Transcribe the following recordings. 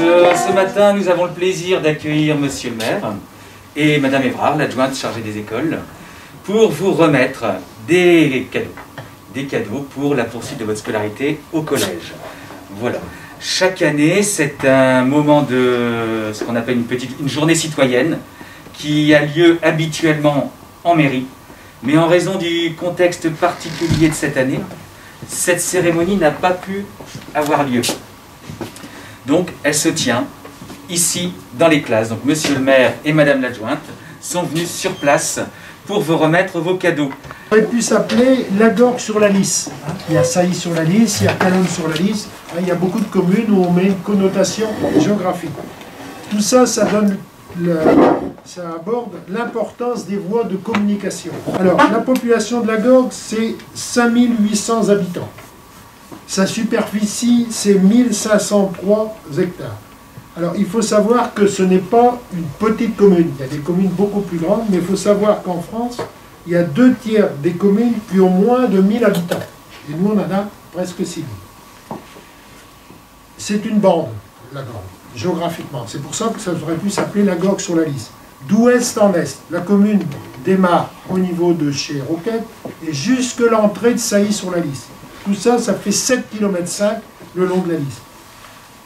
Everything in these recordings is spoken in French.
Ce matin, nous avons le plaisir d'accueillir Monsieur le maire et Madame Évrard, l'adjointe chargée des écoles, pour vous remettre des cadeaux pour la poursuite de votre scolarité au collège. Voilà. Chaque année, c'est un moment de ce qu'on appelle une journée citoyenne qui a lieu habituellement en mairie, mais en raison du contexte particulier de cette année, cette cérémonie n'a pas pu avoir lieu. Donc, elle se tient ici, dans les classes. Donc, Monsieur le maire et Madame l'adjointe sont venus sur place pour vous remettre vos cadeaux. Ça aurait pu s'appeler Lagorgue sur la Lys. Il y a Sailly sur la Lys, il y a Calonne sur la Lys. Il y a beaucoup de communes où on met une connotation géographique. Tout ça, ça aborde l'importance des voies de communication. Alors, la population de Lagorgue, c'est 5800 habitants. Sa superficie, c'est 1503 hectares. Alors, il faut savoir que ce n'est pas une petite commune. Il y a des communes beaucoup plus grandes, mais il faut savoir qu'en France, il y a 2/3 des communes qui ont moins de 1000 habitants. Et nous, on en a presque 6000. C'est une bande, Lagorgue, géographiquement. C'est pour ça que ça aurait pu s'appeler Lagorgue sur la Lys. D'ouest en est, la commune démarre au niveau de chez Roquette et jusque l'entrée de Sailly sur la Lys. Tout ça, ça fait 7,5 km le long de la Lys.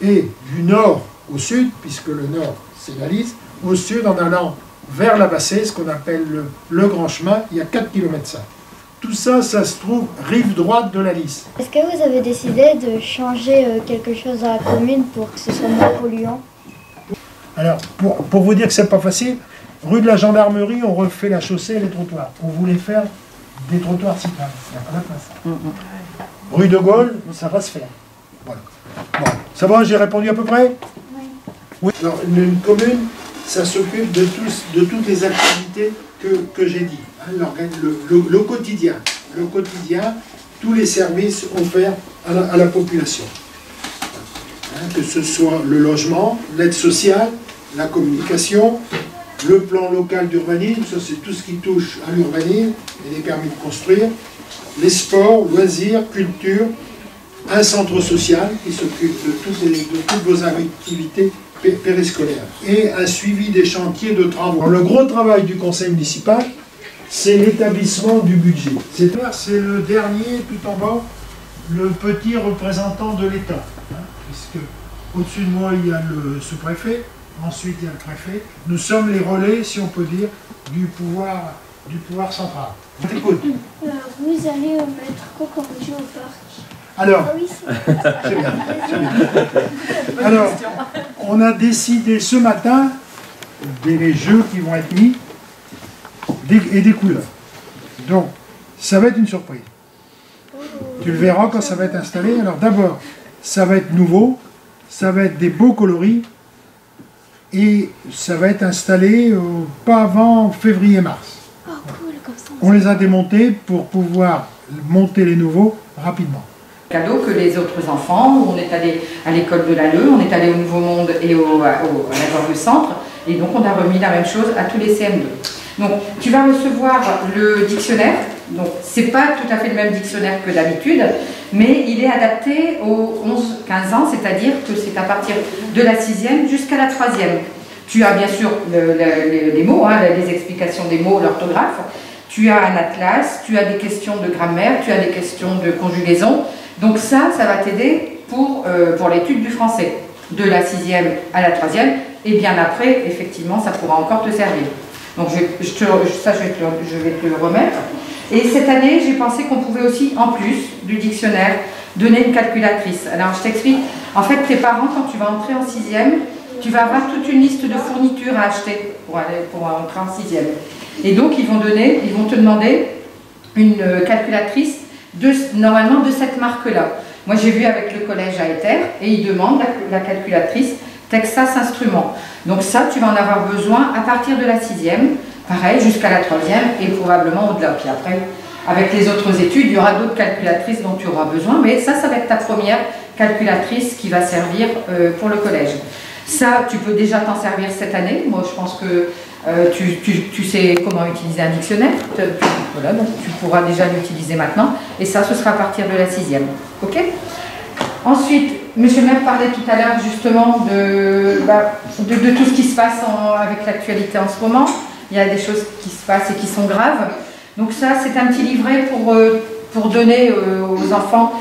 Et du nord au sud, puisque le nord c'est la Lys, au sud en allant vers la Bassée, ce qu'on appelle le Grand Chemin, il y a 4,5 km. Tout ça, ça se trouve rive droite de la Lys. Est-ce que vous avez décidé de changer quelque chose dans la commune pour que ce soit moins polluant? Alors, pour vous dire que c'est pas facile, rue de la Gendarmerie, on refait la chaussée et les trottoirs. On voulait faire des trottoirs cyclables. Il n'y a pas la place. Rue de Gaulle, ça va se faire. Voilà. Bon, ça va, j'ai répondu à peu près? Oui. Alors, une commune, ça s'occupe de toutes les activités que j'ai dit. Le quotidien. Le quotidien, tous les services offerts à la population. Que ce soit le logement, l'aide sociale, la communication, le plan local d'urbanisme, ça c'est tout ce qui touche à l'urbanisme et les permis de construire, les sports, loisirs, culture, un centre social qui s'occupe de toutes vos activités périscolaires et un suivi des chantiers de travaux. Alors, le gros travail du conseil municipal, c'est l'établissement du budget. C'est le dernier, tout en bas, le petit représentant de l'État. Puisque au-dessus de moi, il y a le sous-préfet, ensuite il y a le préfet. Nous sommes les relais, si on peut dire, du pouvoir central. On t'écoute. Vous allez mettre quoi comme jeu au parc? Alors, oui, c'est bien, c'est bien. Alors, on a décidé ce matin des jeux qui vont être mis et des couleurs. Donc, ça va être une surprise. Tu le verras quand ça va être installé. Alors d'abord, ça va être nouveau, ça va être des beaux coloris et ça va être installé pas avant février-mars. Oh, cool, comme ça. On les a démontés pour pouvoir monter les nouveaux rapidement. Cadeau que les autres enfants, on est allé à l'école de l'Alleu, on est allé au Nouveau Monde et à la Gorge Centre, et donc on a remis la même chose à tous les CM2. Donc tu vas recevoir le dictionnaire, donc c'est pas tout à fait le même dictionnaire que d'habitude, mais il est adapté aux 11-15 ans, c'est-à-dire que c'est à partir de la 6e jusqu'à la 3e. Tu as bien sûr les mots, les explications des mots, l'orthographe, tu as un atlas, tu as des questions de grammaire, tu as des questions de conjugaison. Donc ça va t'aider pour l'étude du français, de la 6e à la 3e, et bien après, effectivement, ça pourra encore te servir. Donc je vais te le remettre. Et cette année, j'ai pensé qu'on pouvait aussi, en plus du dictionnaire, donner une calculatrice. Alors je t'explique, en fait, tes parents, quand tu vas entrer en 6e, tu vas avoir toute une liste de fournitures à acheter pour entrer en 6e. Et donc, ils vont te demander une calculatrice normalement de cette marque-là. Moi, j'ai vu avec le collège à Ether et ils demandent la calculatrice Texas Instruments. Donc ça, tu vas en avoir besoin à partir de la 6e, pareil, jusqu'à la 3e et probablement au-delà. Puis après, avec les autres études, il y aura d'autres calculatrices dont tu auras besoin, mais ça va être ta première calculatrice qui va servir pour le collège. Ça, tu peux déjà t'en servir cette année. Moi, je pense que tu sais comment utiliser un dictionnaire. Voilà, donc tu pourras déjà l'utiliser maintenant. Et ça, ce sera à partir de la 6e. OK ? Ensuite, Monsieur le maire parlait tout à l'heure justement de tout ce qui se passe avec l'actualité en ce moment. Il y a des choses qui se passent et qui sont graves. Donc ça, c'est un petit livret pour donner aux enfants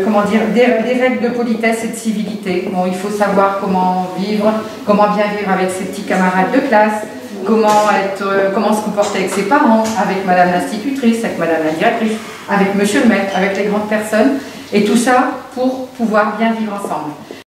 comment dire, des règles de politesse et de civilité. Bon, il faut savoir comment vivre, comment bien vivre avec ses petits camarades de classe, comment se comporter avec ses parents, avec madame l'institutrice, avec madame la directrice, avec monsieur le maître, avec les grandes personnes, et tout ça pour pouvoir bien vivre ensemble.